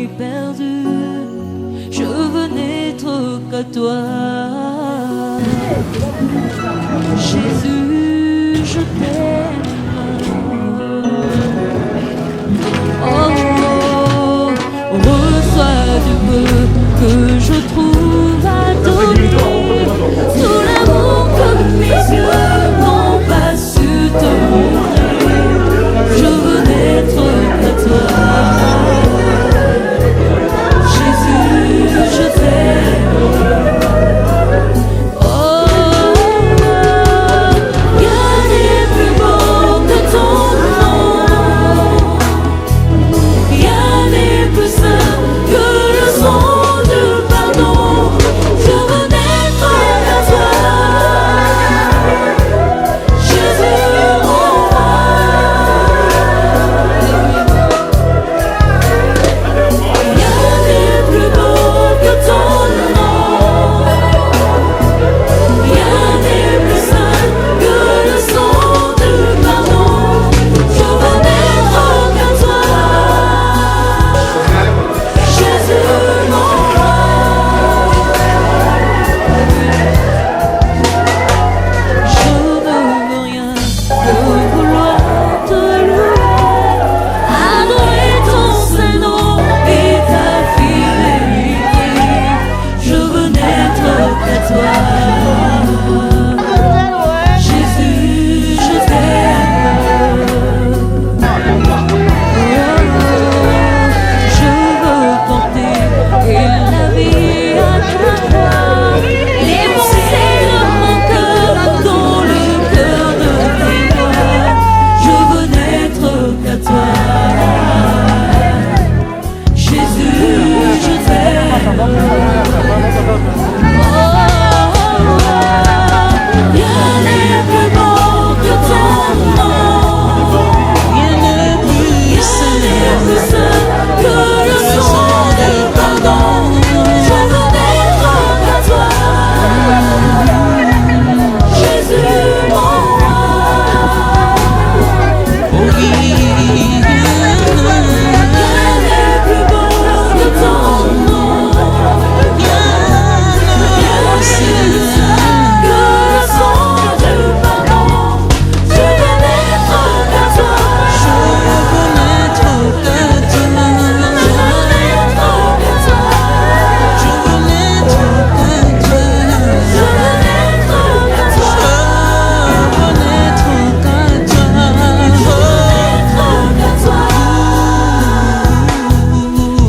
suis perdu, je veux n'être qu'à toi. Jésus, je t'aime. Oh, reçois du peu que je trouve à donner, tout l'amour que mes yeux n'ont pas su te montrer. Je veux n'être qu'à toi. Jésus, je t'aime. Oh, rien n'est plus beau que ton nom. Rien n'est plus saint que le son du pardon. Je veux n'être qu'à toi. Jésus, mon roi. Rien n'est plus beau que ton nom. Rien n'est plus saint que le son du pardon. Je veux n'être qu'à toi. Jésus, mon roi. Je ne veux rien que vouloir te louer, adorer ton saint nom et ta fidélité. Je veux n'être qu'à toi. Jésus, je t'aime. Je veux porter et la vie à ta croix, les pensées de mon cœur dans le cœur de tes doigts. Je veux n'être qu'à toi. Jésus, je t'aime. Rien n'est plus beau que ton nom. Rien n'est plus saint que le son du pardon. Je veux n'être qu'à toi. Jésus, mon roi. Rien n'est plus beau que ton nom. Rien n'est plus saint que le son du pardon. Je veux n'être qu'à toi. Je veux n'être qu'à toi. Je veux n'être qu'à toi. Je veux n'être qu'à toi. Je veux n'être qu'à toi. Je veux n'être qu'à toi. Je veux n'être qu'à toi.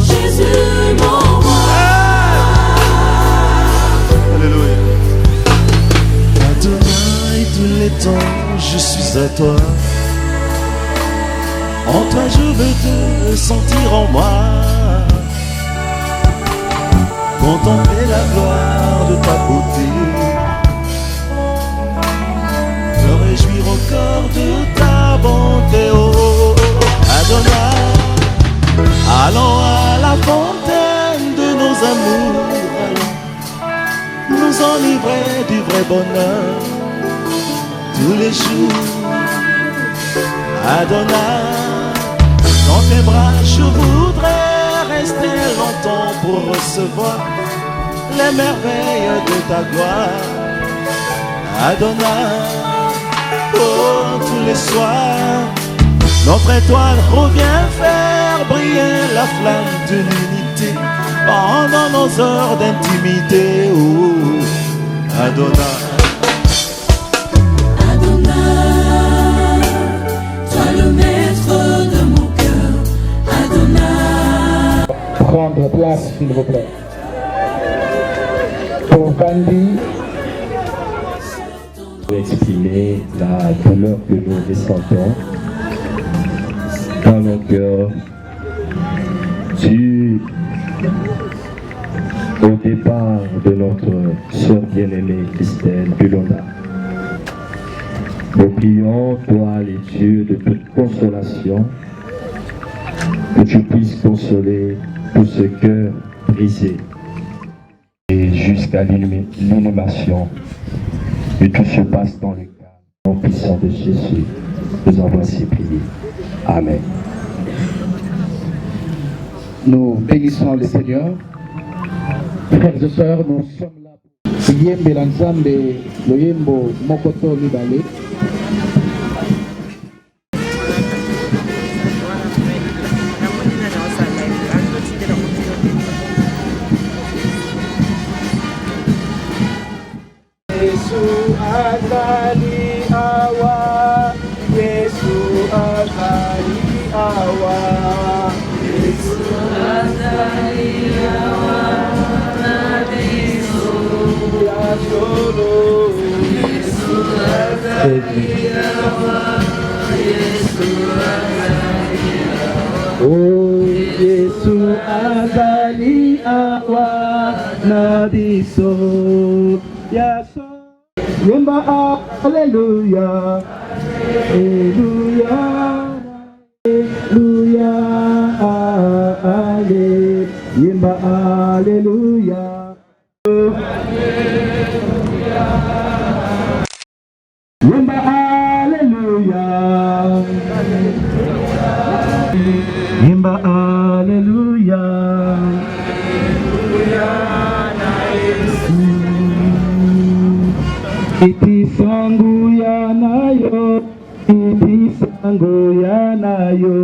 Jésus, mon roi. Alléluia. Adonai, tous les temps, je suis à toi. En toi, je veux te sentir en moi. Contempler la gloire de ta beauté. Me réjouir encore de ta bonté. Oh, Adonai, allons à la fontaine de nos amours. Allons nous enivrer du vrai bonheur tous les jours. Adonai, dans tes bras je voudrais rester longtemps pour recevoir les merveilles de ta gloire. Adonai, oh, tous les soirs notre étoile revient faire briller la flamme de l'unité pendant nos heures d'intimité. Oh, Adonai. Adonai, toi le maître de mon cœur. Adonai. Prendre place, s'il vous plaît. Pour Bandi, exprimer la douleur que nous ressentons dans nos cœurs au départ de notre sœur bien-aimée Christelle Bulona. Nous prions, toi les dieux de toute consolation, que tu puisses consoler tout ce cœur brisé et jusqu'à l'inhumation. Et tout se passe dans le calme puissant de Jésus. Nous en voici priés. Amen. Nous bénissons le Seigneur. Frères et sœurs, nous sommes là pour yembe l'ensemble le yembo mokoto mibale. Yesu azali awa, Yesu azali awa, Yesu azali awa, nabiso ya solo, Yesu azali awa, Yesu azali awa, oh Yesu azali awa, nabiso ya solo. Yemba hallelujah, hallelujah, hallelujah, hallelujah. Yemba hallelujah, Yemba hallelujah, Yemba hallelujah. Iti sangu ya nayo, iti sangu ya nayo,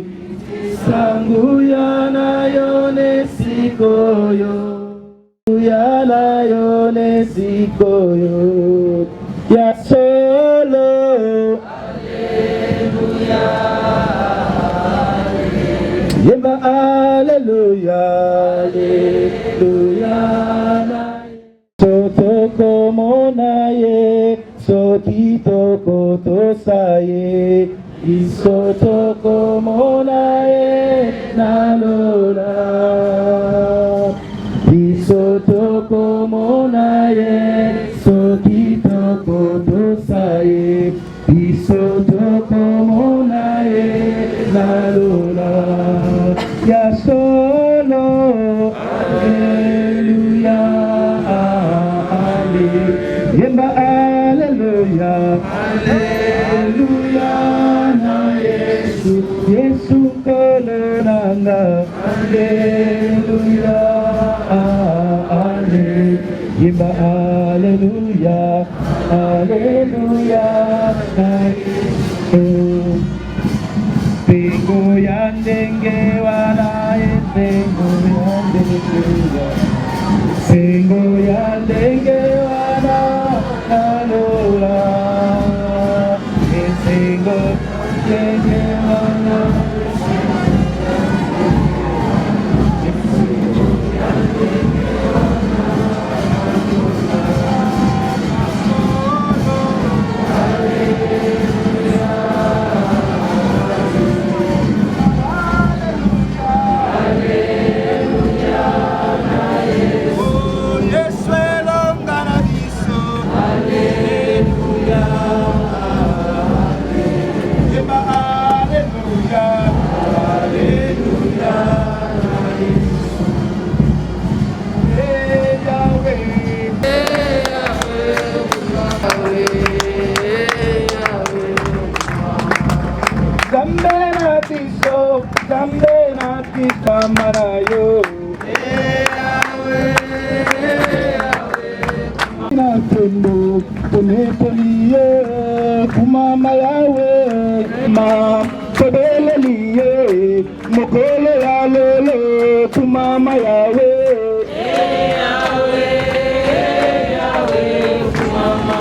iti sangu ya nayo nesikoyo, ya nayo nesikoyo, ya solo, hallelujah, yemba hallelujah, hallelujah. Sotoko monaye, sotitoko tosaye, isotoko monaye, nalola. Isotoko monaye, sotitoko tosaye, isotoko monaye, nalola. Ya solo, hallelujah. Yemba hallelujah, hallelujah, na Yesu, Yesu kolonanga, hallelujah, hallelujah, yemba hallelujah, hallelujah, na Yesu. Tengo yandenge wana, tengo yandenge wana. Tengo yandenge wana, nalola. Tengo yandenge wana. Zambe na kikamarayo, na tendo tunetoliye kumama yawe ma kodeliye mokolo ya lolo kumama yawe kumama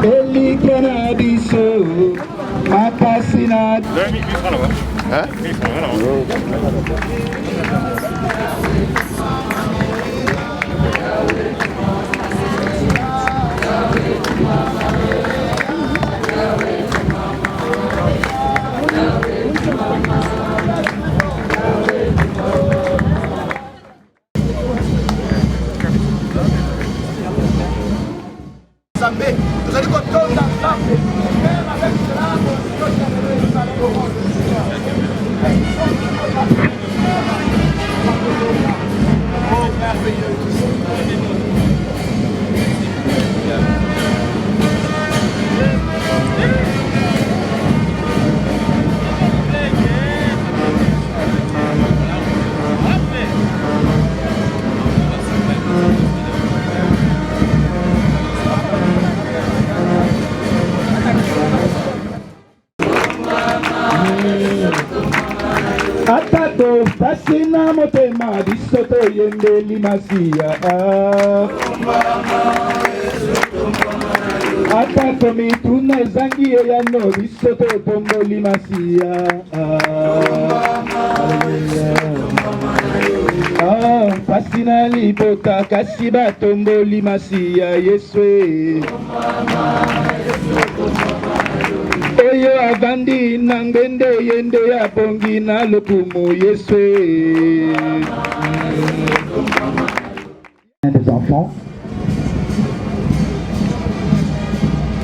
Eli Canadiso, Makasinat. Pasina motema bisoto yende limasia. Atako mituna zangi yano bisoto tombo limasia. Pasina lipota kasiba tombo limasia Yeswe. Oyo avandi nangende yende ya bongi na lokumu Yeswe. Des enfants.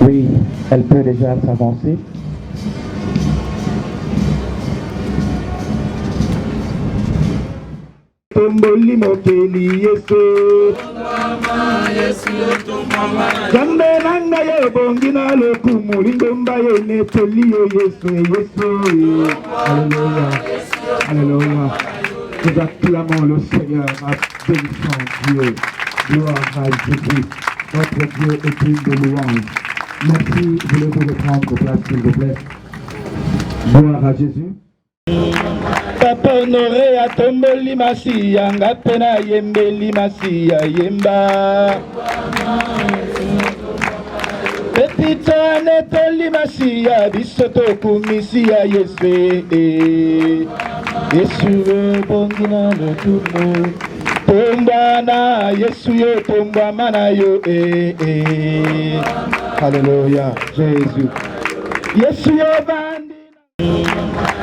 Oui, elle peut déjà s'avancer. Tomboli mokeli Yeswe. Jambe nanga ye bongi na lokumu lingomba ye neteli yo Yeswe Yeswe. Alléluia. Alléluia. Nous acclamons le Seigneur à bénissant Dieu. Gloire à Jésus. Notre Dieu est digne de louange. Merci, voulez-vous reprendre place s'il vous plaît. Gloire à Jésus. Papa honoré à tomboli masia, ngapena yembeli masia yemba. Petite anetoli masia, bisoto kumisia Yeswe. Yesu bongina no tumo. Tomba na Yesu yo tomba mana yo. Alléluia, Jésus. Yesu yo bandi.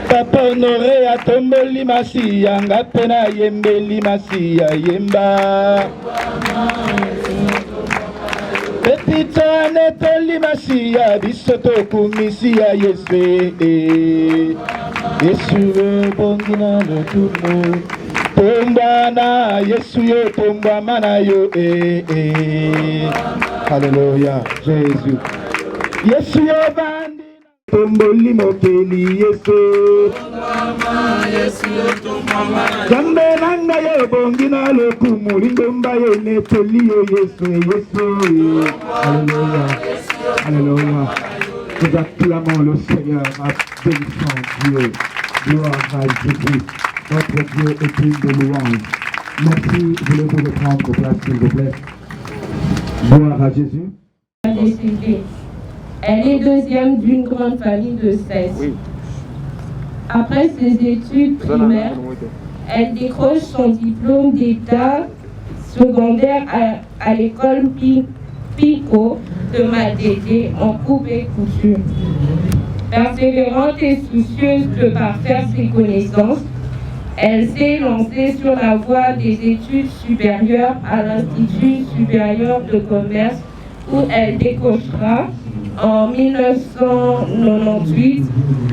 Papa honoré à tomboli masia, ngapena yembeli masia yemba. Petite anetoli masia, bisoto kumisia Yeswe. Yesu bongina no tumo. Tomba na Yesu yo tomba mana yo. Alléluia, Jésus. Yesu yo bandi. Tomboli mokeli Yesu. Jambe nanga ye bongi na lokumu lingomba ye neteli yo Yesu Yesu. Alléluia. Alléluia. Nous acclamons le Seigneur à bénissant Dieu. Gloire à Jésus. Notre Dieu est digne de louange. Merci, voulez-vous reprendre place s'il vous plaît. Gloire à Jésus. Décédée. Elle est deuxième d'une grande famille de 16. Oui. Après ses études primaires, elle décroche son diplôme d'état secondaire à l'école Pico de Madédé en coupe et couture. Persévérante et soucieuse de parfaire ses connaissances, elle s'est lancée sur la voie des études supérieures à l'Institut supérieur de commerce où elle décrochera en 1998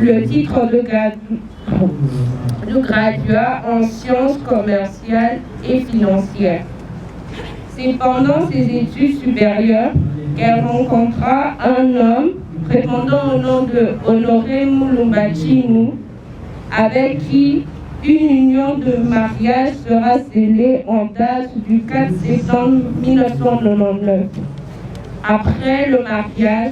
le titre de graduat en sciences commerciales et financières. C'est pendant ses études supérieures qu'elle rencontra un homme répondant au nom de Honoré Mulumba Chinou, avec qui une union de mariage sera scellée en date du 4 septembre 1999. Après le mariage,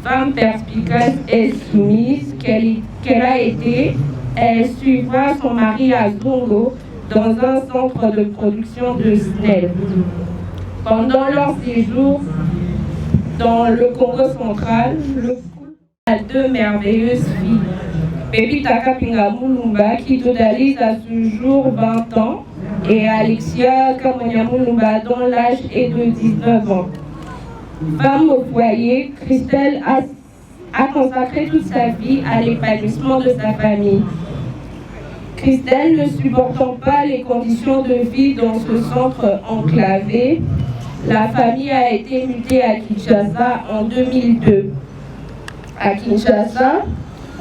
femme perspicace et soumise qu'elle a été, elle suivra son mari à Zongo dans un centre de production de Snell. Pendant leur séjour dans le Congo central, le couple a deux merveilleuses filles. Pepita Kapinga Mulumba qui totalise à ce jour 20 ans et Alexia Kamonia Mulumba dont l'âge est de 19 ans. Femme au foyer, Christelle a consacré toute sa vie à l'épanouissement de sa famille. Christelle, ne supportant pas les conditions de vie dans ce centre enclavé, la famille a été mutée à Kinshasa en 2002. À Kinshasa,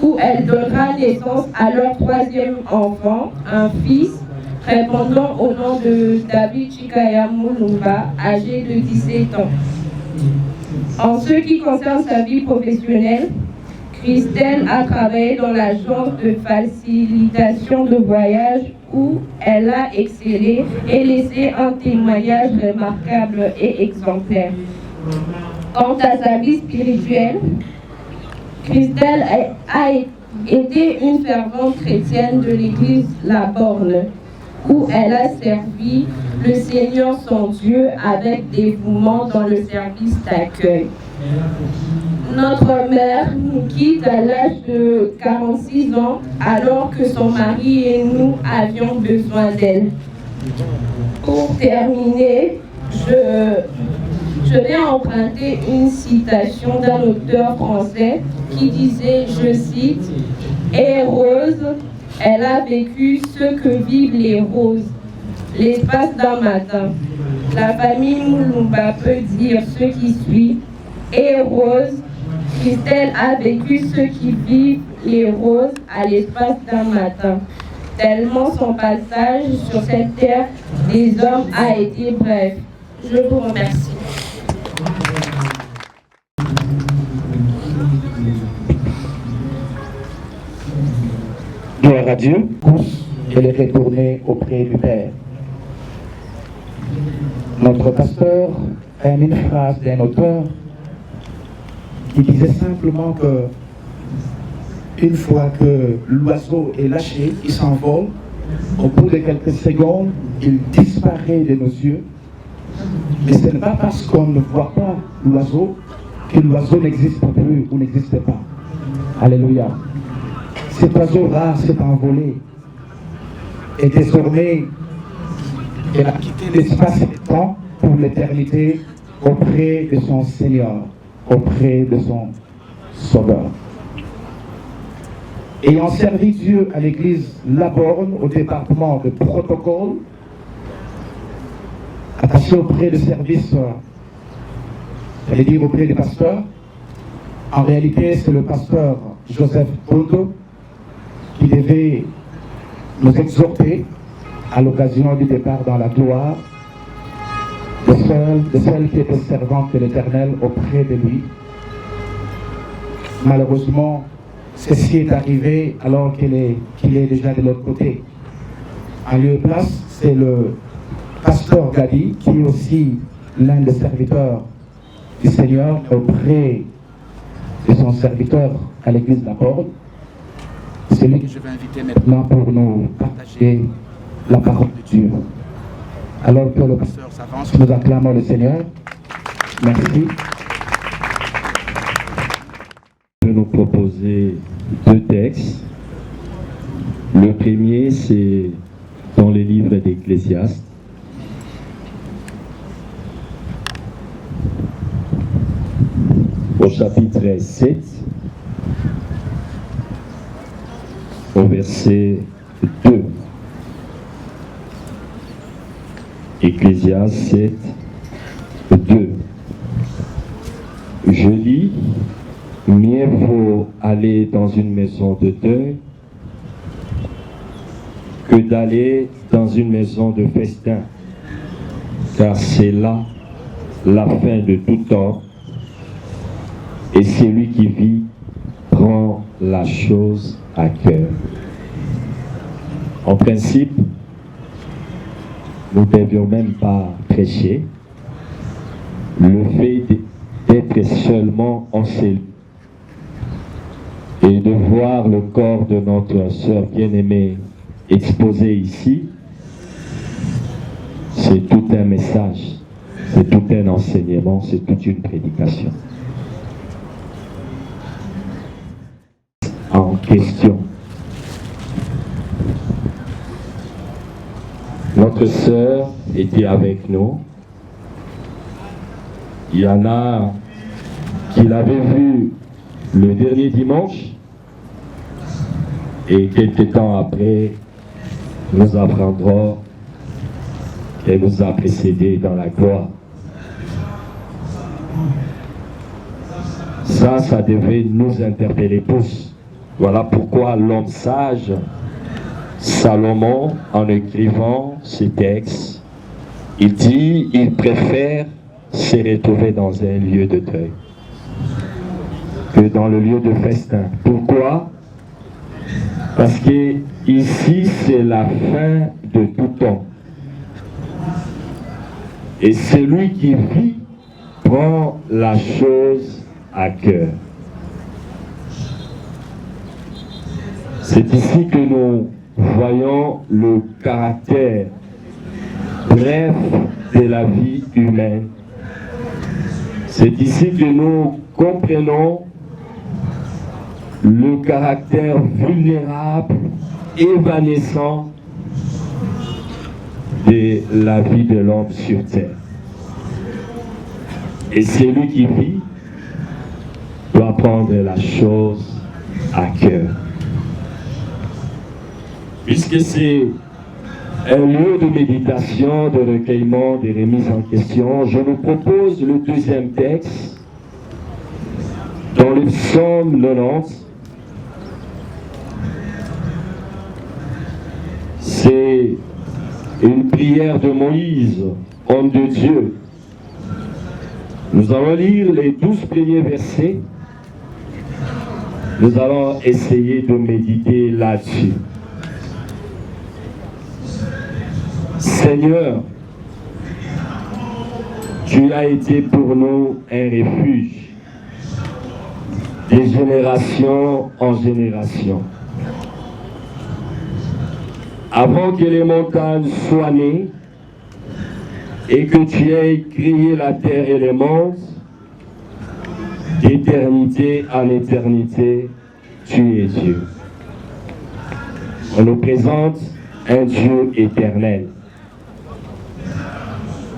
où elle donnera naissance à leur troisième enfant, un fils, répondant au nom de David Chikaya Mulumba, âgé de 17 ans. En ce qui concerne sa vie professionnelle, Christelle a travaillé dans l'agence de facilitation de voyage où elle a excellé et laissé un témoignage remarquable et exemplaire. Quant à sa vie spirituelle, Christelle était une fervente chrétienne de l'église La Borne, où elle a servi le Seigneur son Dieu avec dévouement dans le service d'accueil. Notre mère nous quitte à l'âge de 46 ans alors que son mari et nous avions besoin d'elle. Pour terminer, je vais emprunter une citation d'un auteur français qui disait, je cite, « Et Rose, elle a vécu ce que vivent les roses, l'espace d'un matin. » La famille Moulumba peut dire ce qui suit. « Et Rose, Christelle a vécu ce qui vivent les roses à l'espace d'un matin. » Tellement son passage sur cette terre des hommes a été bref. Je vous remercie. Gloire à Dieu, elle est retournée auprès du Père. Notre pasteur a une phrase d'un auteur qui disait simplement que une fois que l'oiseau est lâché, il s'envole, au bout de quelques secondes, il disparaît de nos yeux. Mais ce n'est pas parce qu'on ne voit pas l'oiseau que l'oiseau n'existe plus ou n'existe pas. Alléluia. Cet oiseau rare s'est envolé. Et désormais, il a quitté l'espace et le temps pour l'éternité auprès de son Seigneur, auprès de son Sauveur. Ayant servi Dieu à l'église La Borne au département de protocole, attaché auprès de service, j'allais dire auprès des pasteurs, en réalité c'est le pasteur Joseph Bondo qui devait nous exhorter à l'occasion du départ dans la gloire de celle qui était servante de l'Éternel auprès de lui. Malheureusement, ceci est arrivé alors qu'il est déjà de l'autre côté. En lieu et place, c'est le pasteur Gadi, qui est aussi l'un des serviteurs du Seigneur auprès de son serviteur à l'église de La Borne. C'est lui que je vais inviter maintenant pour nous partager la parole de Dieu. Alors que le pasteur s'avance, nous acclamons le Seigneur. Merci. Je vais nous proposer deux textes. Le premier, c'est dans le livre d'Ecclésiaste. Au chapitre 7, au verset 2. Ecclésiaste 7, 2. Je lis, mieux vaut aller dans une maison de deuil que d'aller dans une maison de festin, car c'est là la fin de tout homme, et celui qui vit prend la chose à cœur. En principe, nous ne devions même pas prêcher le fait d'être seulement en cellule et de voir le corps de notre sœur bien-aimée exposé ici. C'est tout un message, c'est tout un enseignement, c'est toute une prédication. En question. Notre sœur était avec nous. Il y en a qui l'avaient vue le dernier dimanche et quelques temps après, nous apprendrons qu'elle nous a précédés dans la gloire. Ça devait nous interpeller tous. Voilà pourquoi l'homme sage, Salomon, en écrivant ce texte, il dit il préfère se retrouver dans un lieu de deuil que dans le lieu de festin. Pourquoi? Parce que ici c'est la fin de tout temps. Et celui qui vit prend la chose à cœur. C'est ici que nous voyons le caractère bref de la vie humaine. C'est ici que nous comprenons le caractère vulnérable, évanescent de la vie de l'homme sur terre. Et celui qui vit doit prendre la chose à cœur. Puisque c'est un lieu de méditation, de recueillement, de remise en question, je vous propose le deuxième texte dans le psaume 90. C'est une prière de Moïse, homme de Dieu. Nous allons lire les 12 premiers versets. Nous allons essayer de méditer là-dessus. Seigneur, tu as été pour nous un refuge, de génération en génération. Avant que les montagnes soient nées et que tu aies créé la terre et les mondes, d'éternité en éternité, tu es Dieu. On nous présente un Dieu éternel.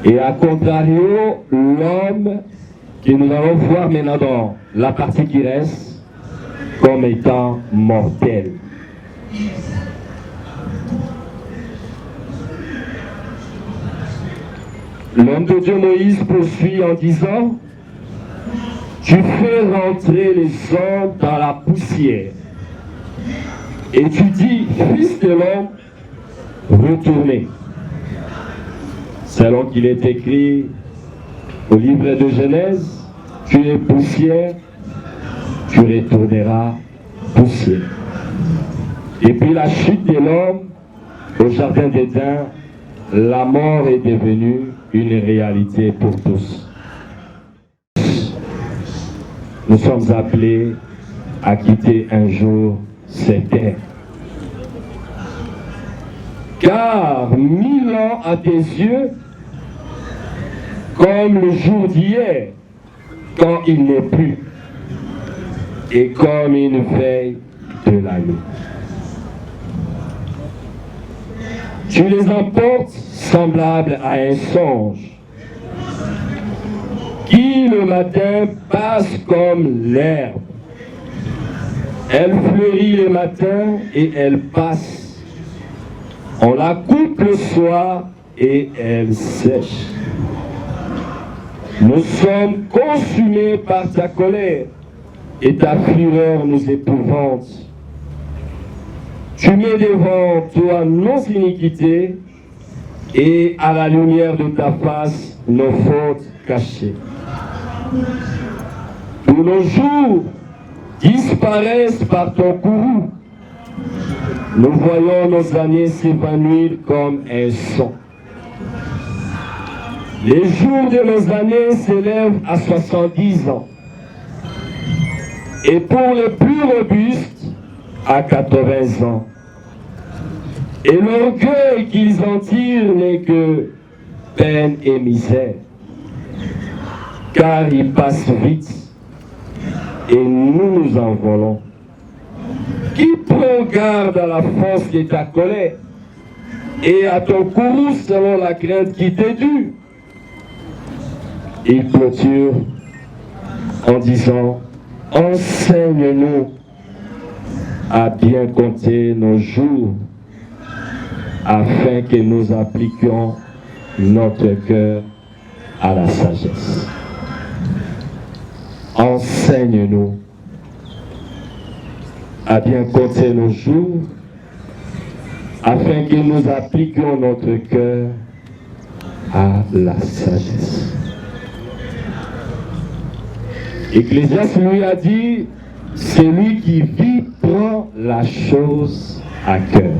Et à contrario, l'homme, que nous allons voir maintenant dans la partie qui reste, comme étant mortel. L'homme de Dieu Moïse poursuit en disant: tu fais rentrer les hommes dans la poussière. Et tu dis, fils de l'homme, retournez. Selon qu'il est écrit au livre de Genèse, tu es poussière, tu retourneras poussière. Et puis la chute de l'homme au jardin d'Éden, la mort est devenue une réalité pour tous. Nous sommes appelés à quitter un jour cette terre. Car 1000 ans à tes yeux, comme le jour d'hier, quand il n'est plus, et comme une veille de la nuit. Tu les emportes semblables à un songe, qui le matin passe comme l'herbe. Elle fleurit le matin et elle passe. On la coupe le soir et elle sèche. Nous sommes consumés par ta colère et ta fureur nous épouvante. Tu mets devant toi nos iniquités et à la lumière de ta face nos fautes cachées. Tous nos jours disparaissent par ton courroux. Nous voyons nos années s'évanouir comme un son. Les jours de nos années s'élèvent à 70 ans. Et pour les plus robustes, à 80 ans. Et l'orgueil qu'ils en tirent n'est que peine et misère. Car ils passent vite et nous nous envolons. Qui prend garde à la force de ta colère et à ton courroux selon la crainte qui t'est due? Il clôture en disant: enseigne-nous à bien compter nos jours, afin que nous appliquions notre cœur à la sagesse. Enseigne-nous à bien compter nos jours, afin que nous appliquions notre cœur à la sagesse. Ecclésiaste lui a dit: celui qui vit prend la chose à cœur.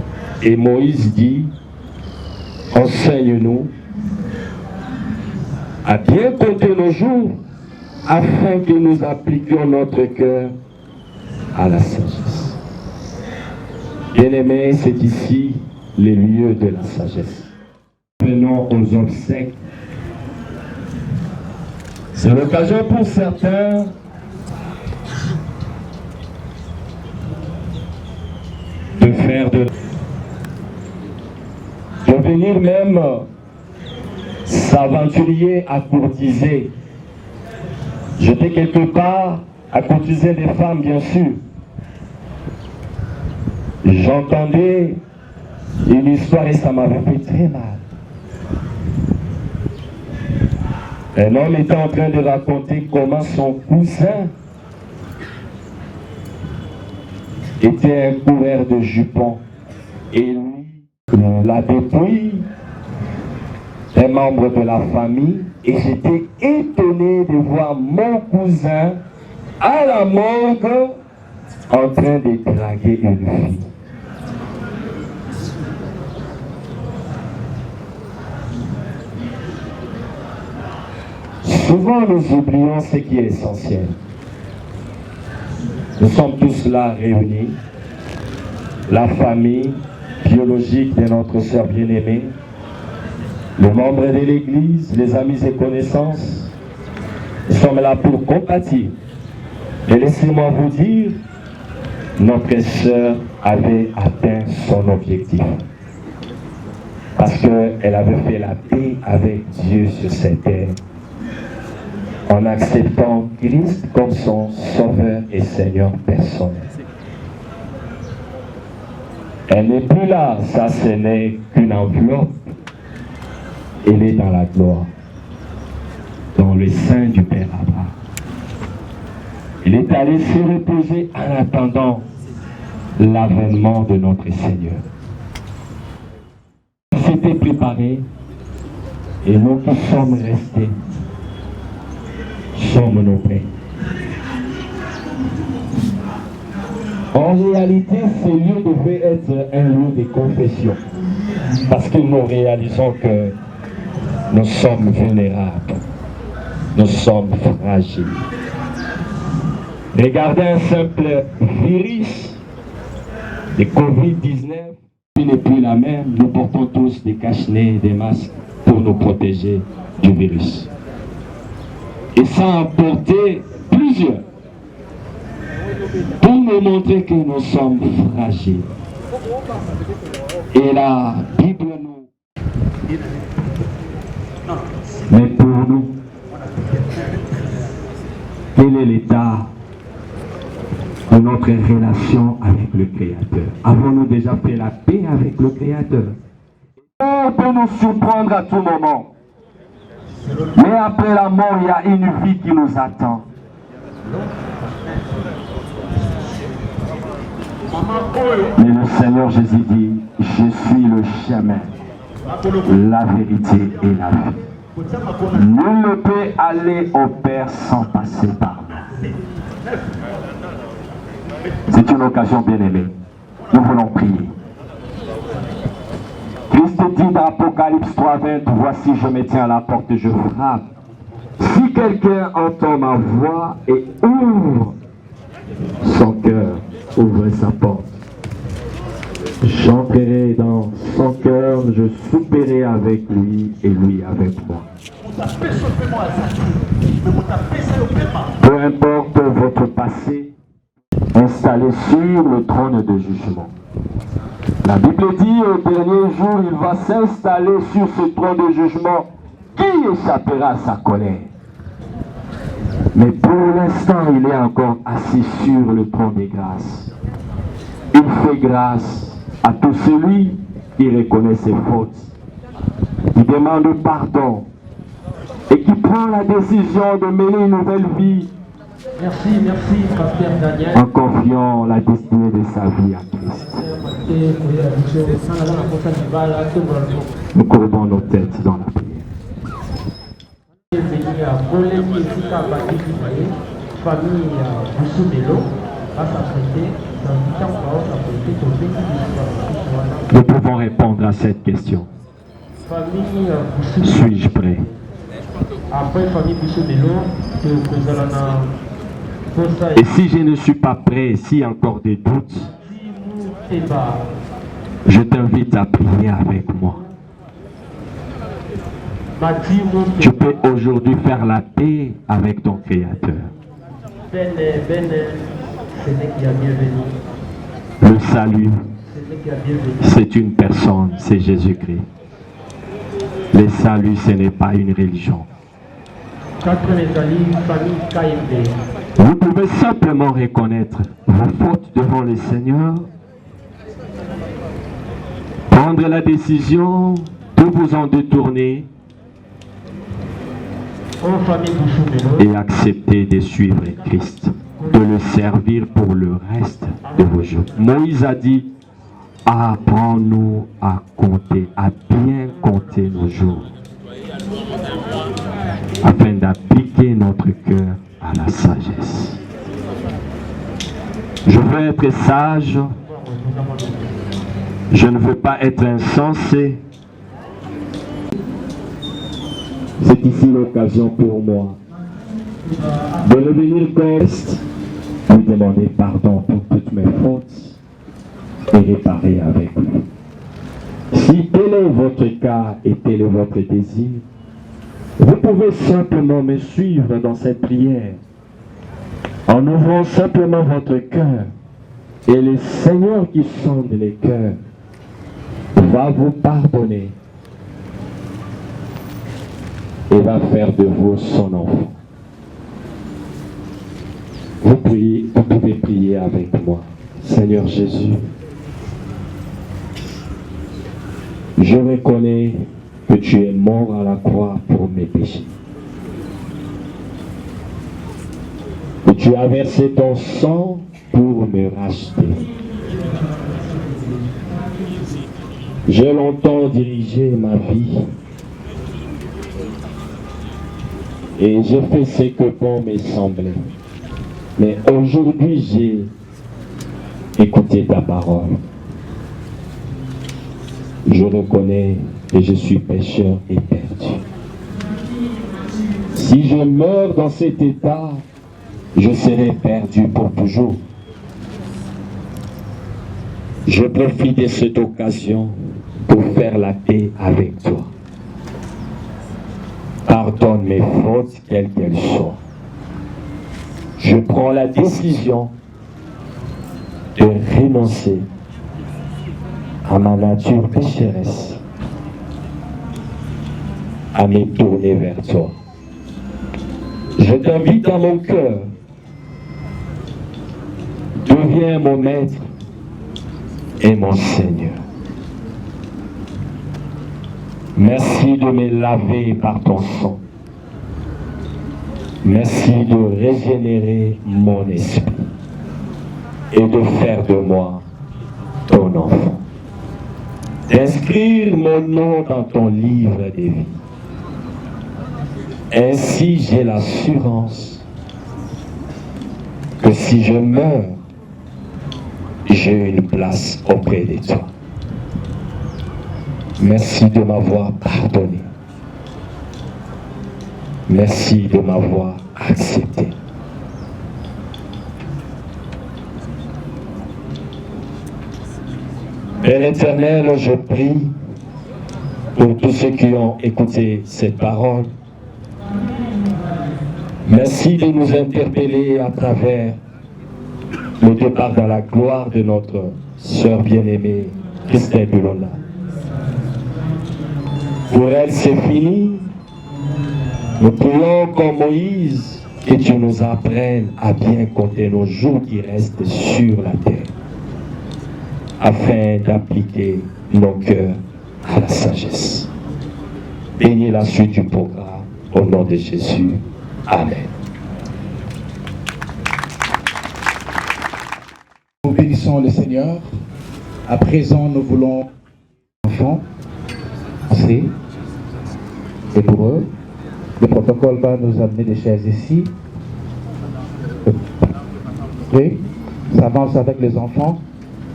Et Moïse dit: enseigne-nous à bien compter nos jours, afin que nous appliquions notre cœur à la sagesse. Bien-aimés, c'est ici les lieux de la sagesse. Venons aux obsèques. C'est l'occasion pour certains de faire de venir même s'aventurer à courtiser. J'étais quelque part à courtiser des femmes, bien sûr. J'entendais une histoire et ça m'avait fait très mal. Un homme était en train de raconter comment son cousin était un couvert de jupons et lui l'avait pris, un membre de la famille, et j'étais étonné de voir mon cousin à la morgue en train de draguer une fille. Souvent nous oublions ce qui est essentiel. Nous sommes tous là réunis, la famille biologique de notre sœur bien-aimée, les membres de l'Église, les amis et connaissances. Nous sommes là pour compatir. Et laissez-moi vous dire, notre sœur avait atteint son objectif. Parce qu'elle avait fait la paix avec Dieu sur cette terre, en acceptant Christ comme son Sauveur et Seigneur personnel. Elle n'est plus là, ça ce n'est qu'une enveloppe. Elle est dans la gloire, dans le sein du Père Abraham. Elle est allée se reposer en attendant l'avènement de notre Seigneur. Elle s'était préparée et nous qui sommes restés sommes nos pères. En réalité, ce lieu devait être un lieu de confession, parce que nous réalisons que nous sommes vulnérables, nous sommes fragiles. Regardez un simple virus de Covid-19, qui n'est plus la même. Nous portons tous des cache-nez, des masques pour nous protéger du virus. Et ça a apporté plusieurs pour nous montrer que nous sommes fragiles. Et la Bible nous... Mais pour nous, quel est l'état de notre relation avec le Créateur? Avons-nous déjà fait la paix avec le Créateur? On peut nous surprendre à tout moment. Mais après la mort, il y a une vie qui nous attend. Mais le Seigneur Jésus dit, je suis le chemin, la vérité et la vie. Nul ne peut aller au Père sans passer par nous. C'est une occasion bien aimée. Nous voulons prier. Christ dit dans Apocalypse 3:20, voici je me tiens à la porte et je frappe. Si quelqu'un entend ma voix et ouvre son cœur, ouvre sa porte, j'entrerai dans son cœur, je souperai avec lui et lui avec moi. Peu importe votre passé, installé sur le trône de jugement. La Bible dit au dernier jour, il va s'installer sur ce trône de jugement. Qui échappera à sa colère? Mais pour l'instant, il est encore assis sur le trône des grâces. Il fait grâce à tout celui qui reconnaît ses fautes, qui demande pardon et qui prend la décision de mener une nouvelle vie. Merci, Pasteur Daniel. En confiant la destinée de sa vie à Christ. Nous courbons nos têtes dans la prière. Nous pouvons répondre à cette question. Suis-je prêt? Et si je ne suis pas prêt, s'il y a encore des doutes, Eba, Je t'invite à prier avec moi. Mati Tu Monteba, peux aujourd'hui faire la paix avec ton Créateur. Bene, c'est lui qui a bienvenu. Le salut, C'est lui qui a bienvenu. c'est une personne, c'est Jésus-Christ. Le salut, ce n'est pas une religion. 4 Mézali, famille KMD. Vous pouvez simplement reconnaître vos fautes devant le Seigneur, prendre la décision de vous en détourner En famille Bouchoumelo. et accepter de suivre Christ, de le servir pour le reste de vos jours. Moïse a dit, apprends-nous à compter, à bien compter nos jours, afin d'appliquer notre cœur à la sagesse. Je veux être sage, je ne veux pas être insensé. C'est ici l'occasion pour moi de revenir comme Christ, lui demander pardon pour toutes mes fautes et réparer avec lui. Si tel est votre cas et tel est votre désir, vous pouvez simplement me suivre dans cette prière en ouvrant simplement votre cœur, et le Seigneur qui sonde les cœurs va vous pardonner et va faire de vous son enfant. Vous pouvez prier avec moi. Seigneur Jésus, je reconnais que tu es mort à la croix pour mes péchés. Que tu as versé ton sang pour me racheter. J'ai longtemps dirigé ma vie et j'ai fait ce que bon me semblait. Mais aujourd'hui, j'ai écouté ta parole. Je reconnais que je suis pécheur et perdu. Si je meurs dans cet état, je serai perdu pour toujours. Je profite de cette occasion pour faire la paix avec toi. Pardonne mes fautes, quelles qu'elles soient. Je prends la décision de renoncer à ma nature pécheresse, à me tourner vers toi. Je t'invite dans mon cœur. Deviens mon maître et mon Seigneur. Merci de me laver par ton sang. Merci de régénérer mon esprit et de faire de moi ton enfant. D'inscrire mon nom dans ton livre de vie. Ainsi j'ai l'assurance que si je meurs, j'ai une place auprès de toi. Merci de m'avoir pardonné. Merci de m'avoir accepté. Père éternel, je prie pour tous ceux qui ont écouté cette parole. Merci de nous interpeller à travers le départ dans la gloire de notre sœur bien-aimée, Christelle Dulola. Pour elle, c'est fini. Nous prions comme Moïse que tu nous apprennes à bien compter nos jours qui restent sur la terre, afin d'appliquer nos cœurs à la sagesse. Bénis la suite du programme au nom de Jésus. Amen. Nous bénissons le Seigneur. À présent, nous voulons enfants. Et pour eux, le protocole va nous amener des chaises ici. Oui, ça avance avec les enfants.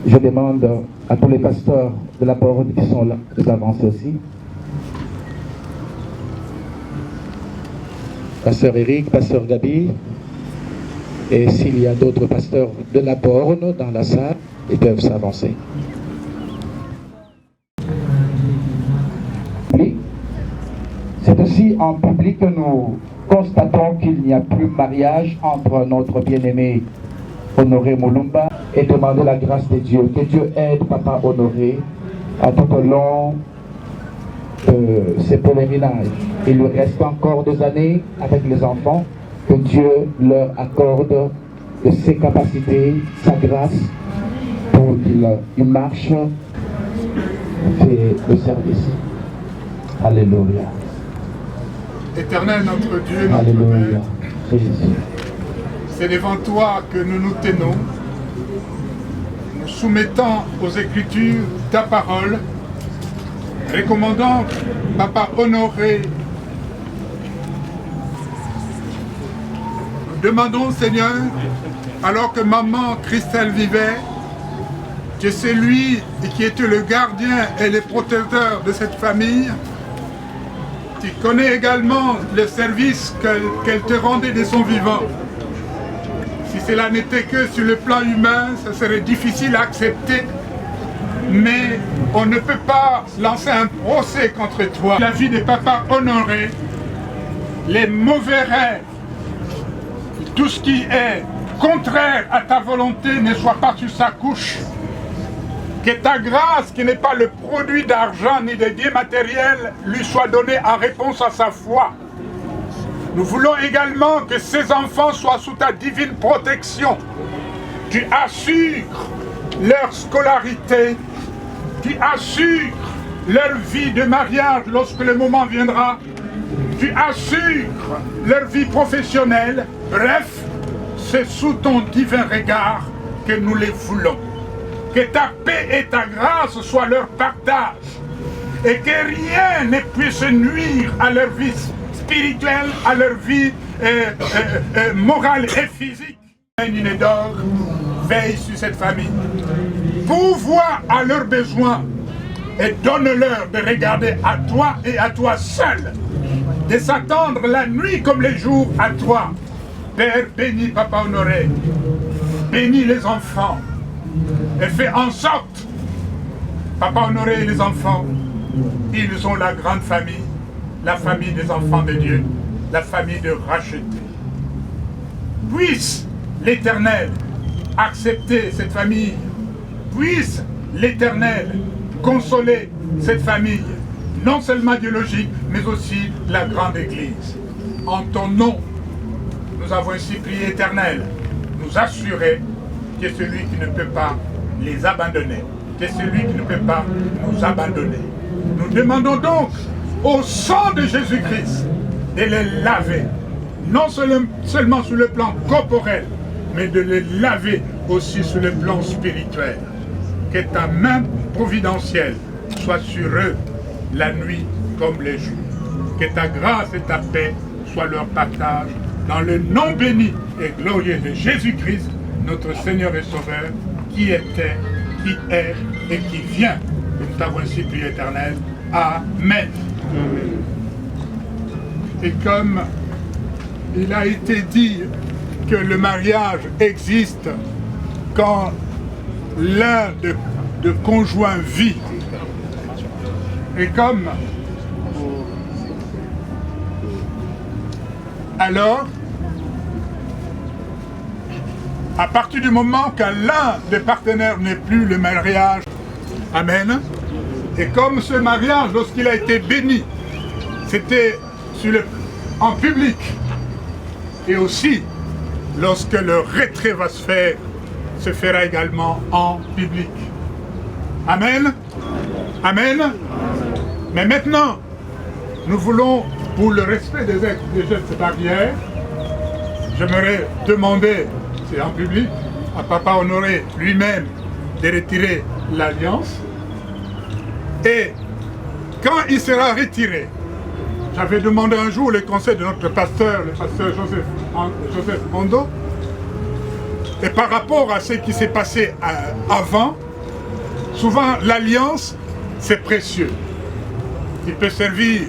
Je demande à tous les pasteurs de la parole qui sont là de s'avancer aussi. Pasteur Eric, Pasteur Gabi, et s'il y a d'autres pasteurs de la Borne dans la salle, et peuvent s'avancer. C'est aussi en public que nous constatons qu'il n'y a plus de mariage entre notre bien-aimé Honoré Mulumba et demander la grâce de Dieu. Que Dieu aide Papa Honoré à tout au long de ses pèlerinages. Il lui reste encore des années avec les enfants. Que Dieu leur accorde de ses capacités, sa grâce, pour qu'il marche et le service. Alléluia. Éternel notre Dieu, notre Alléluia. Père, c'est devant toi que nous nous tenons, nous soumettant aux Écritures ta parole, recommandant Papa Honoré. Nous demandons, Seigneur, alors que maman Christelle vivait, que c'est lui qui était le gardien et le protecteur de cette famille. Tu connais également le service qu'elle te rendait de son vivant. Si cela n'était que sur le plan humain, ça serait difficile à accepter. Mais on ne peut pas lancer un procès contre toi. La vie de Papa Honoré, les mauvais rêves, tout ce qui est contraire à ta volonté ne soit pas sur sa couche. Que ta grâce, qui n'est pas le produit d'argent ni de biens matériels, lui soit donnée en réponse à sa foi. Nous voulons également que ces enfants soient sous ta divine protection. Tu assures leur scolarité, tu assures leur vie de mariage lorsque le moment viendra, tu assures leur vie professionnelle. Bref, c'est sous ton divin regard que nous les voulons. Que ta paix et ta grâce soient leur partage et que rien ne puisse nuire à leur vie spirituelle, à leur vie morale et physique. Une d'or, veille sur cette famille. Pourvois à leurs besoins et donne-leur de regarder à toi et à toi seul, de s'attendre la nuit comme les jours à toi. Père, bénis Papa Honoré, bénis les enfants, et fais en sorte, Papa Honoré et les enfants, ils ont la grande famille, la famille des enfants de Dieu, la famille de rachetés. Puisse l'Éternel accepter cette famille, puisse l'Éternel consoler cette famille, non seulement biologique, mais aussi la grande Église. En ton nom, nous avons ainsi prié, Éternel, nous assurer que celui qui ne peut pas les abandonner, que celui qui ne peut pas nous abandonner. Nous demandons donc au sang de Jésus-Christ de les laver, non seulement sur le plan corporel, mais de les laver aussi sur le plan spirituel. Que ta main providentielle soit sur eux la nuit comme les jours. Que ta grâce et ta paix soient leur partage dans le nom béni et glorieux de Jésus-Christ, notre Seigneur et Sauveur, qui était, qui est et qui vient. Nous t'avons ainsi prié, Éternel. Amen. Et comme il a été dit que le mariage existe quand l'un de conjoints vit, et comme alors, à partir du moment qu'un l'un des partenaires n'est plus, le mariage, amen, et comme ce mariage, lorsqu'il a été béni, c'était en public, et aussi, lorsque le retrait va se fera également en public. Amen. Amen. Mais maintenant, nous voulons, pour le respect des gestes barrières, j'aimerais demander, c'est en public, à Papa Honoré lui-même de retirer l'alliance. Et quand il sera retiré, j'avais demandé un jour le conseil de notre pasteur, le pasteur Joseph Mondo, et par rapport à ce qui s'est passé avant, souvent l'alliance, c'est précieux. Il peut servir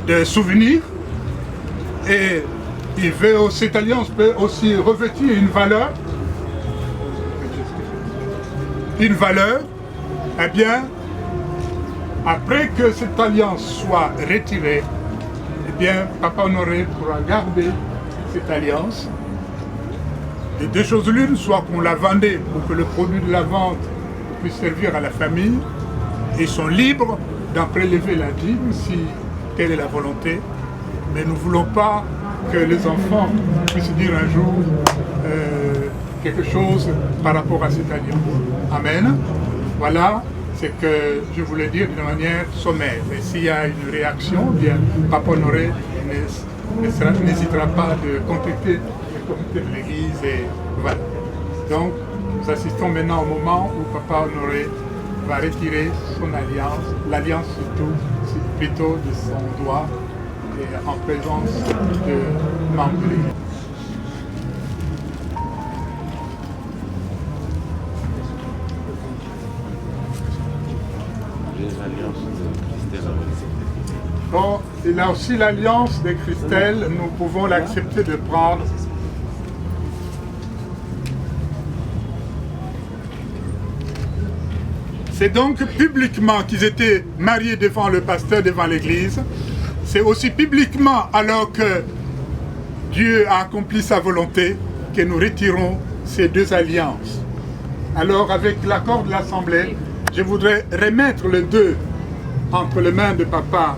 de souvenir et cette alliance peut aussi revêtir une valeur. une valeur, eh bien, après que cette alliance soit retirée, eh bien, Papa Honoré pourra garder cette alliance. Les deux choses l'une, soit qu'on la vendait pour que le produit de la vente puisse servir à la famille, et ils sont libres d'en prélever la dîme si telle est la volonté. Mais nous ne voulons pas que les enfants puissent dire un jour quelque chose par rapport à cette alliance. Amen. Voilà ce que je voulais dire d'une manière sommaire. Et s'il y a une réaction, bien, Papa Honoré n'hésitera pas de contacter le comité de l'Église. Et voilà. Donc, nous assistons maintenant au moment où Papa Honoré va retirer son alliance, l'alliance surtout, plutôt de son doigt, et en présence de membres de l'Église. Bon, il a aussi l'alliance de Christelle, nous pouvons l'accepter de prendre. C'est donc publiquement qu'ils étaient mariés devant le pasteur, devant l'église. C'est aussi publiquement, alors que Dieu a accompli sa volonté, que nous retirons ces deux alliances. Alors, avec l'accord de l'Assemblée, je voudrais remettre les deux entre les mains de Papa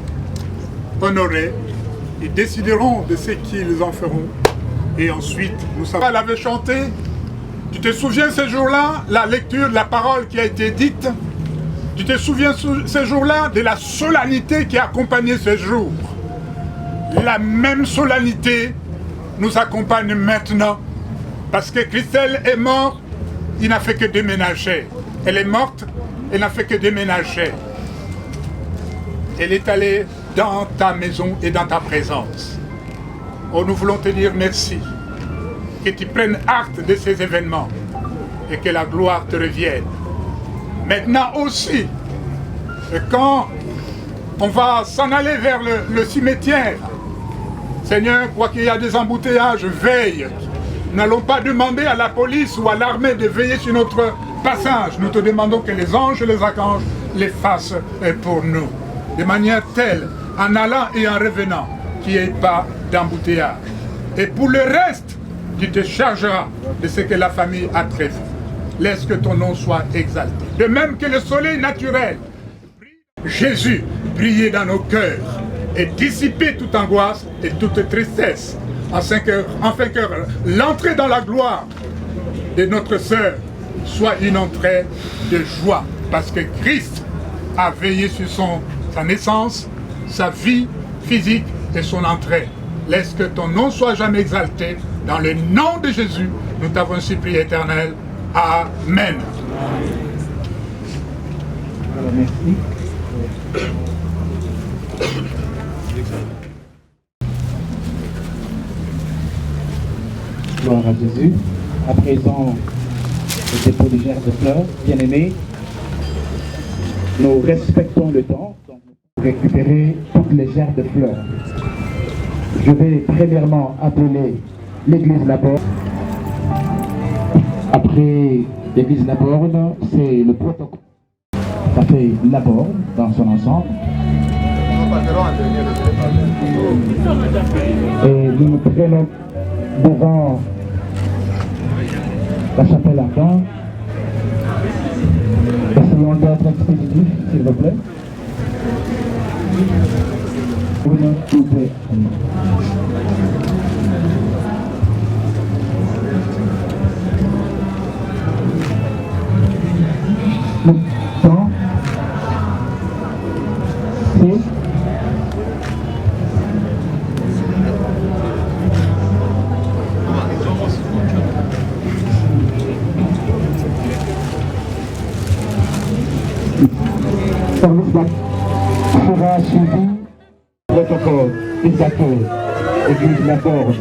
Honoré. Ils décideront de ce qu'ils en feront. Et ensuite, nous savons. Elle avait chanté. Tu te souviens ce jour-là, la lecture de la parole qui a été dite? Tu te souviens ce jour-là de la solennité qui a accompagné ce jour? La même solennité nous accompagne maintenant. Parce que Christelle est morte, il n'a fait que déménager. Elle est morte, elle n'a fait que déménager. Elle est allée dans ta maison et dans ta présence. Oh, nous voulons te dire merci. Que tu prennes acte de ces événements et que la gloire te revienne. Maintenant aussi, quand on va s'en aller vers le cimetière, Seigneur, quoi qu'il y a des embouteillages, veille. Nous n'allons pas demander à la police ou à l'armée de veiller sur notre passage. Nous te demandons que les anges et les archanges les fassent pour nous. De manière telle, en allant et en revenant, qu'il n'y ait pas d'embouteillage. Et pour le reste, tu te chargeras de ce que la famille a prévu. Laisse que ton nom soit exalté. De même que le soleil naturel, Jésus, briller dans nos cœurs et dissiper toute angoisse et toute tristesse, afin que l'entrée dans la gloire de notre sœur soit une entrée de joie. Parce que Christ a veillé sur sa naissance, sa vie physique et son entrée. Laisse que ton nom soit jamais exalté. Dans le nom de Jésus, nous t'avons supplié, Éternel. Amen. Alors, merci. Gloire à Jésus. À présent, le dépôt des gerbes de fleurs. Bien-aimés, nous respectons le temps pour récupérer toutes les gerbes de fleurs. Je vais premièrement appeler l'église Laborne. Après l'église Laborne, c'est le protocole. Ça fait Laborne dans son ensemble. Et nous nous prenons devant la chapelle ardente. Essayons d'être expéditifs, s'il vous plaît. S'il vous plaît. Temps. C'est. Service sera suivi. Protocole des accords. Église Laborne.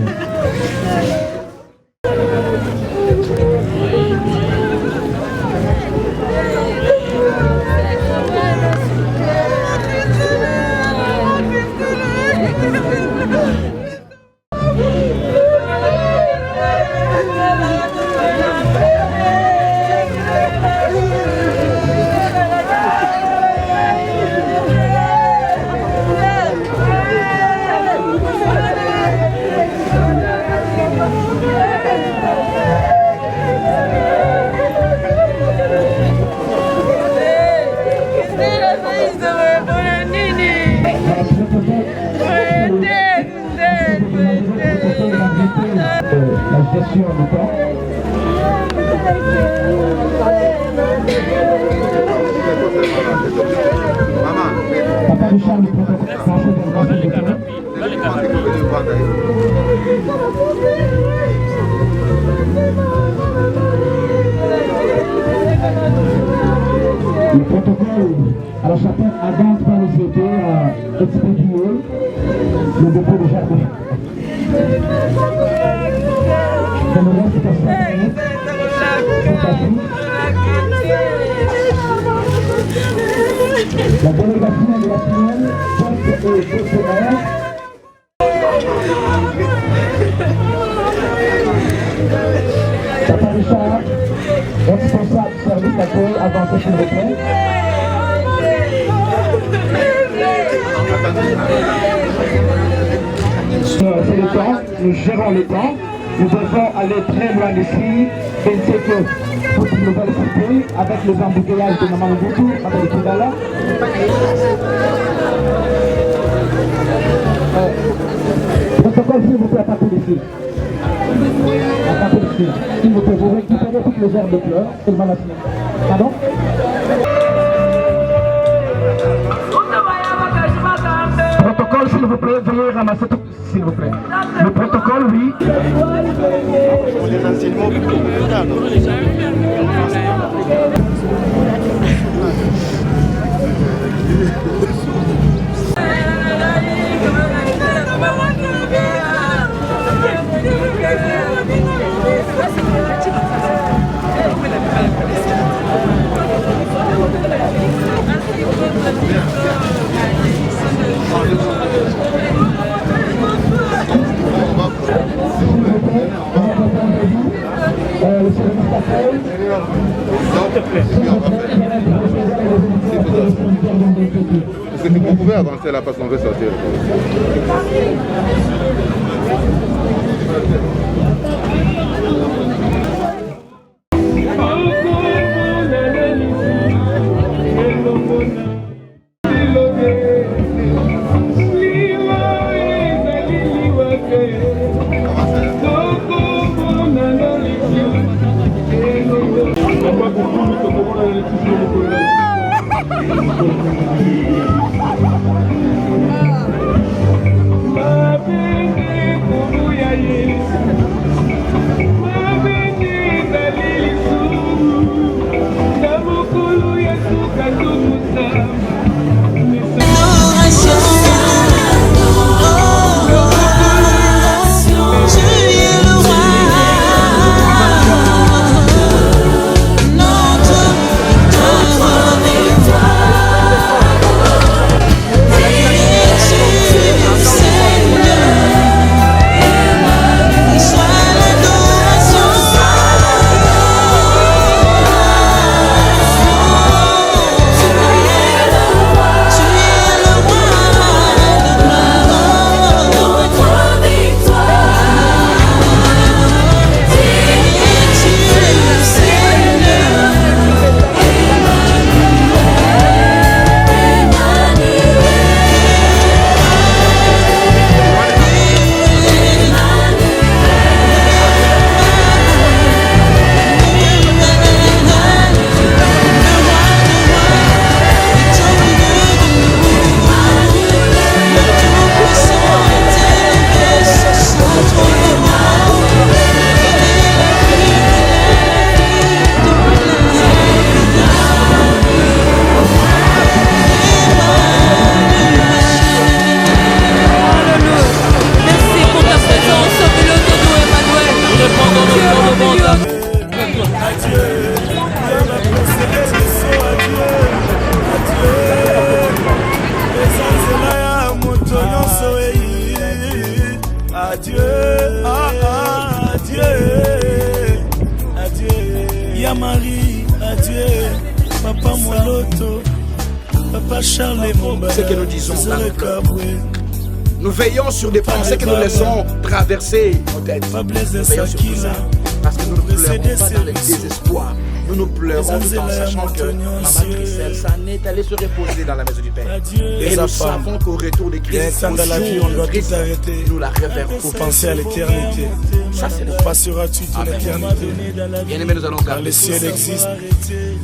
Le protocole à la chapelle ardente par les autorités a expédié le dépôt de jardin. Je me reste pour 5 minutes. La délégation de la semaine, poste et fonctionnaires. Papa Richard, responsable service d'accueil, avancez s'il vous plaît. C'est le temps, nous gérons le temps. Nous devons aller très loin d'ici. Je sais que pour une nouvelle cité, avec les embouteillages de Maman Boutou, avec le Kidala. Protocole, s'il vous plaît, à partir d'ici. À partir d'ici. S'il vous plaît, vous récupérez toutes les herbes de fleurs, seulement la semaine. Pardon? Protocole, s'il vous plaît, veuillez ramasser tout, s'il vous plaît. Le protocole, oui. Est-ce que vous pouvez avancer là parce qu'on veut sortir? Ce que nous disons dans nos cœurs. Nous veillons sur des pensées que nous laissons traverser nos têtes. Nous veillons sur tout ça. Parce que nous ne pleurons pas dans le désespoir. Nous pleurons tout en sachant que Maman Christelle s'en est allée se reposer dans la maison du Père. Et nous savons qu'au retour de Christ, dans la vie, on doit tout arrêter. Nous la révérons. Pour penser à l'éternité. Ça, c'est le passeras-tu toute l'éternité. Bien-aimés, nous allons car les cieux existent.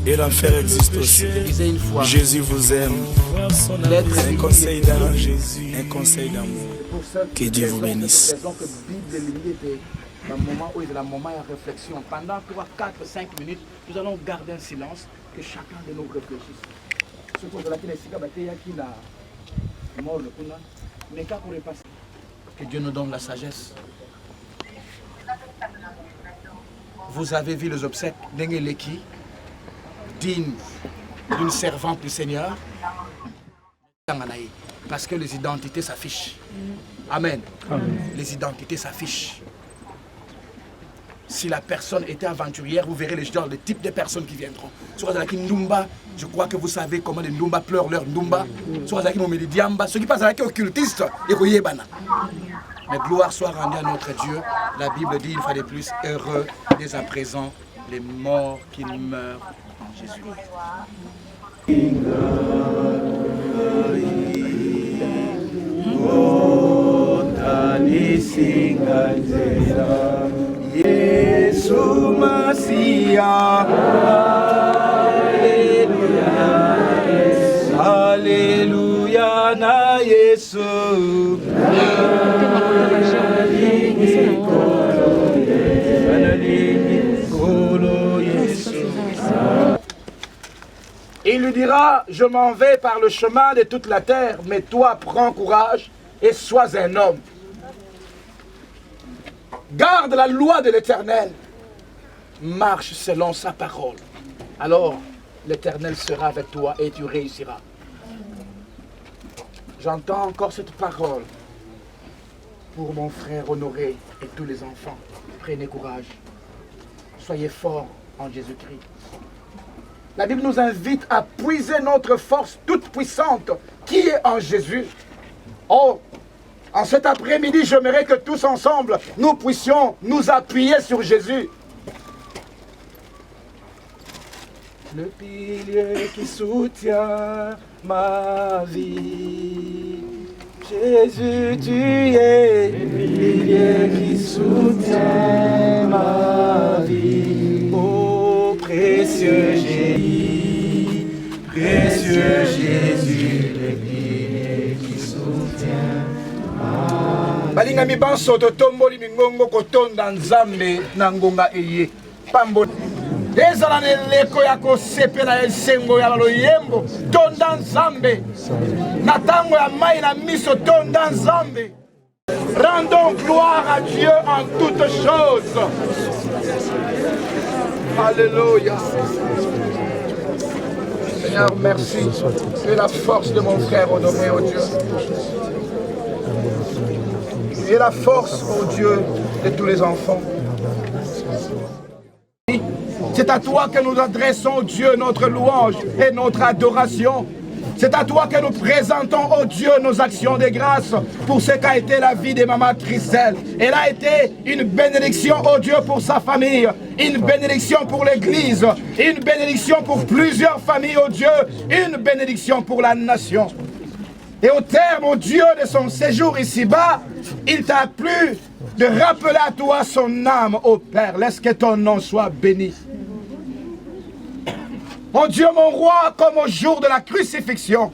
Et l'enfer existe aussi. Disais une fois. Jésus vous aime. L'être Un conseil d'amour, Jésus. Un conseil d'amour. Que Dieu vous bénisse. Un moment où il y a un moment de réflexion. Pendant 3, 4, 5 minutes, nous allons garder un silence, que chacun de nous réfléchisse. Ce qu'on a que Dieu nous donne la sagesse. Vous avez vu les obsèques d'Engeleki, digne d'une servante du Seigneur, parce que les identités s'affichent. Amen. Amen. Les identités s'affichent. Si la personne était aventurière, vous verrez le type de personnes qui viendront. Je crois que vous savez comment les Ndumba pleurent leur Ndumba. Ceux qui passent avec les occultistes, mais gloire soit rendue à notre Dieu. La Bible dit une fois de plus, heureux dès à présent les morts qui meurent en Jésus. Yesu Masia, Alléluia, Alléluia na Yesu. Il lui dira, je m'en vais par le chemin de toute la terre, mais toi prends courage et sois un homme. Garde la loi de l'Éternel, marche selon sa parole. Alors l'Éternel sera avec toi et tu réussiras. J'entends encore cette parole pour mon frère Honoré et tous les enfants. Prenez courage, soyez forts en Jésus-Christ. La Bible nous invite à puiser notre force toute puissante qui est en Jésus. Oh, en cet après-midi, j'aimerais que tous ensemble, nous puissions nous appuyer sur Jésus. Le pilier qui soutient ma vie. Jésus, tu es le pilier qui soutient ma vie. Oh, précieux Jésus, précieux Jésus, le pilier qui soutient. Balinga mibanso totomboli mingongo kotonda nzambe na ngonga eye pambo ezala neleko ya kosepela esengo ya loyembo tonda nzambe na tango ya mai na miso tonda nzambe. Rendons gloire à Dieu en toutes choses. Alléluia. Seigneur, merci de la force de mon frère Honoré, oh Dieu. Et la force, oh Dieu, de tous les enfants. C'est à toi que nous adressons, Dieu, notre louange et notre adoration. C'est à toi que nous présentons, oh Dieu, nos actions de grâce pour ce qu'a été la vie de Maman Christelle. Elle a été une bénédiction, oh Dieu, pour sa famille, une bénédiction pour l'Église, une bénédiction pour plusieurs familles, oh Dieu, une bénédiction pour la nation. Et au terme, oh Dieu, de son séjour ici-bas, il t'a plu de rappeler à toi son âme, ô Père. Laisse que ton nom soit béni. Mon Dieu, mon roi, comme au jour de la crucifixion,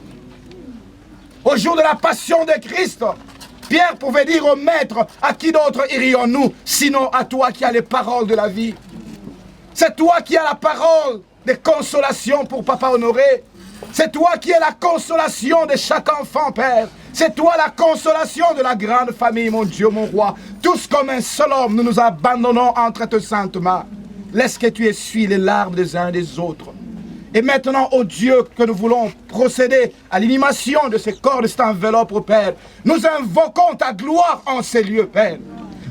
au jour de la passion de Christ, Pierre pouvait dire au Maître, à qui d'autre irions-nous, sinon à toi qui as les paroles de la vie. C'est toi qui as la parole de consolation pour Papa Honoré. C'est toi qui es la consolation de chaque enfant, Père. C'est toi la consolation de la grande famille, mon Dieu, mon roi. Tous comme un seul homme, nous nous abandonnons entre tes saintes mains. Laisse que tu essuies les larmes des uns et des autres. Et maintenant, ô Dieu, que nous voulons procéder à l'inhumation de ce corps, de cette enveloppe, ô Père, nous invoquons ta gloire en ces lieux, Père.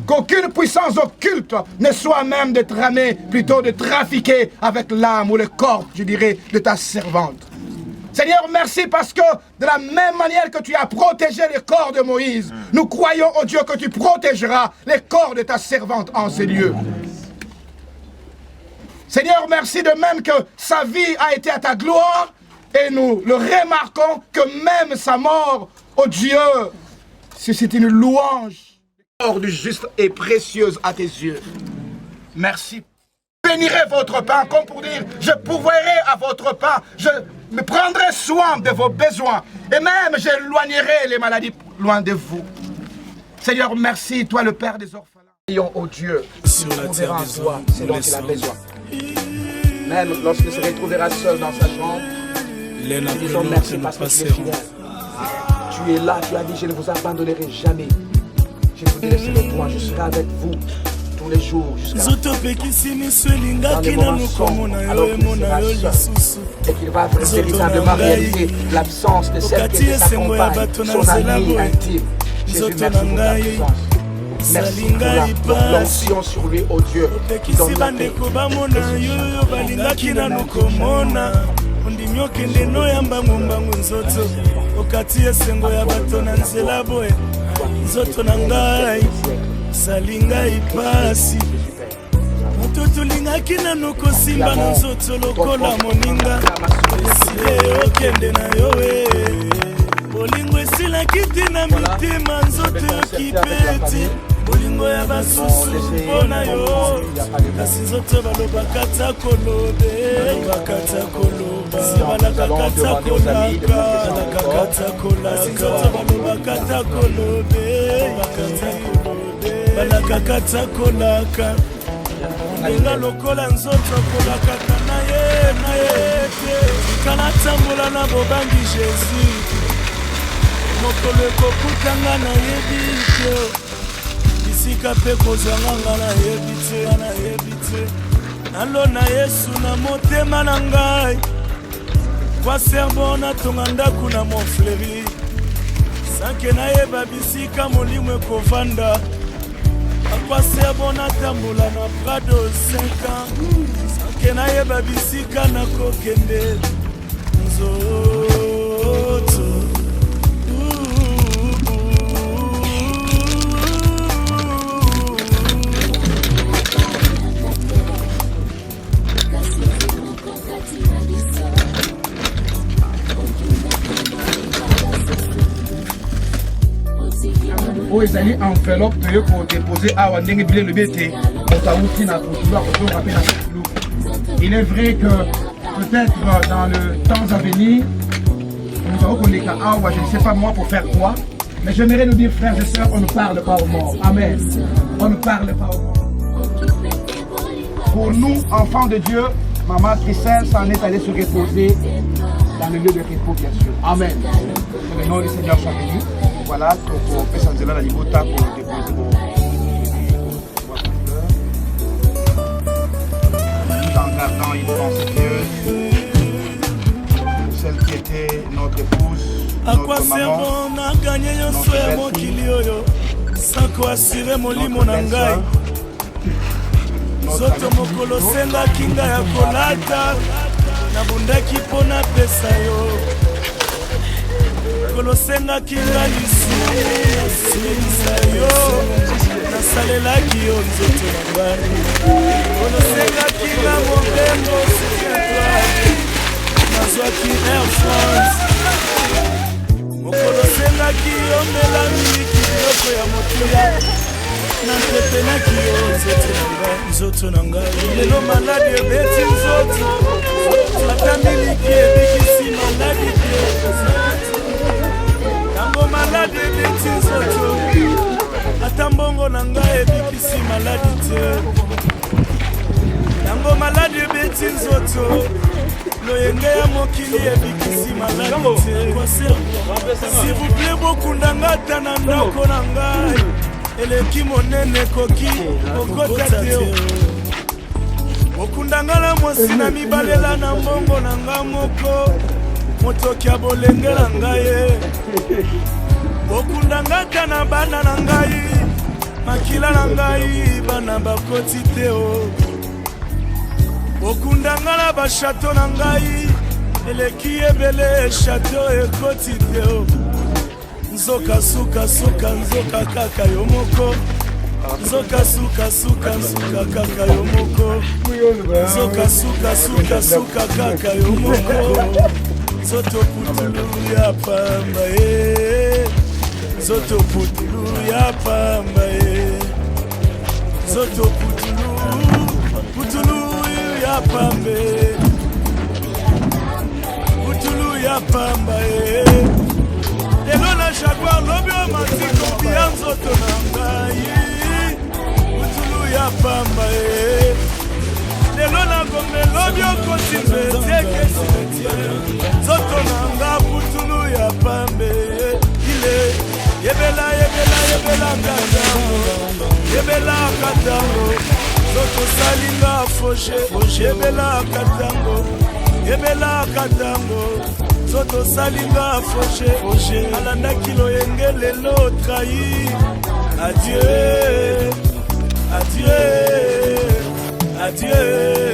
Qu'aucune puissance occulte ne soit même de tramer, plutôt de trafiquer avec l'âme ou le corps, je dirais, de ta servante. Seigneur, merci parce que de la même manière que tu as protégé le corps de Moïse, nous croyons, ô Dieu, que tu protégeras les corps de ta servante en ces lieux. Seigneur, merci de même que sa vie a été à ta gloire et nous le remarquons que même sa mort, ô Dieu, c'est une louange. La mort du juste est précieuse à tes yeux. Merci. bénirai votre pain, comme pour dire, je pourvoirai à votre pain, je me prendrai soin de vos besoins, et même j'éloignerai les maladies loin de vous. Seigneur, merci, toi le Père des orphelins. Prions au Dieu, il trouvera en toi ce dont il a besoin. Même lorsqu'il se retrouvera seul dans sa chambre, nous disons merci parce que tu es fidèle. Tu es là, tu as dit, je ne vous abandonnerai jamais. Je vous laisserai toi, je serai avec vous tous les jours jusqu'à la fin. Dans les moments sombres, alors qu'il sera seul et qu'il va véritablement réaliser l'absence de celle qui t'accompagne, son ami intime. Jésus, merci pour ta présence. Merci pour l'onction sur lui, oh Dieu, qui donne la paix. ondimi okende noyamba ngumbangu nzoto okati esengo ya bato na nzela boye nzoto na ngai sali ngai pasi moto tolingaki nano kosimba na nzoto lokola moninga esile okende na yo bolingo esilaki te na mitema nzoto yokipeti bolingo ya basusu mpona yo kasi nzoto balobaka ta kolobe bakata koloba balakaka ta kolaka balakaka ta kolaka nzoto balobaka ta kolobe bakata kolobe balakaka ta kolaka ndenga lokola nzoto kolakaka na ye te kala tambola na bobangi Jésus mokolo ekokutanga na yebi te bisika mpe kozwanga nga nayebi te nalona Yesu na motema na ngai kwa serbo natonga ndako na monfleri sanke nayeba bisika molimo ekovanda akwa serbo natambola na prado 5 ans sanke nayeba bisika nakokende nzoto oyo ezali enveloppe toye kodepose awa ndenge bilelo bete moto awuti na kotulu akotonga mpe na kotulu. Il est vrai que peut-être dans le temps à venir nous allons koleka awa, je ne sais pas moi pour faire quoi, mais j'aimerais nous dire frères et sœurs, on ne parle pas aux morts. Amen. On ne parle pas aux morts. Pour nous, enfants de Dieu, maman Christelle s'en est allée se reposer dans le lieu de repos, bien sûr. Amen. Que le nom du Seigneur soit béni. Voilà, pour faire ça la libota pour déposer vos tout en gardant une pensée pieuse, celle qui était notre épouse, notre maman, notre belle-fille, sako asire molimo na ngai zoto mokolo sengaki ngai ya kolata nabundaki mpo napesa yo mokolo sengaki ngai lisilisa yo nasalelaki yo nzoto na ngai mokolo sengaki ngai mobembo nazwaki Air France mokolo sengaki yo melamiki biloko ya motuya napepenaki yo nzoto na ngai lelo maladi ebeti nzoto ata miliki ebikisi maladi te tango maladi ebeti nzoto ata mbongo na ngai ebikisi maladi te tango maladi ebeti nzoto loyenge ya mokili ebikisi maladi te s'il vous plaît bokundanga ata na ndako na ngai eleki monene koki okota te okundanga na mwasi na mibalela na mbongo na nga moko motoki ya bolenge na ngai okundanga ata na bana na ngai makila na ngai bana bakoti te okundanga na bashato na ngai eleki ebele shato ekoti te nzoka suka suka nzoka kaka yo moko nzoka suka suka suka kaka yo moko nzoka suka suka suka kaka yo moko nzoto putulu ya pamba nzoto putulu ya pamba nzoto putulu ya pambe putulu ya pamba lelo na jaguar lobi o matiko bia nzoto na ngai putulu ya pamba lelo na gombe lobi o kontinue tieke cimetière nzoto na nga putulu ya pambe ile yebela yebela yebela katango yebela katango nzoto salinga foshe yebela katango yebela katango nzoto salinga foshe alandaki loyenge lelo trahi adieu adieu adieu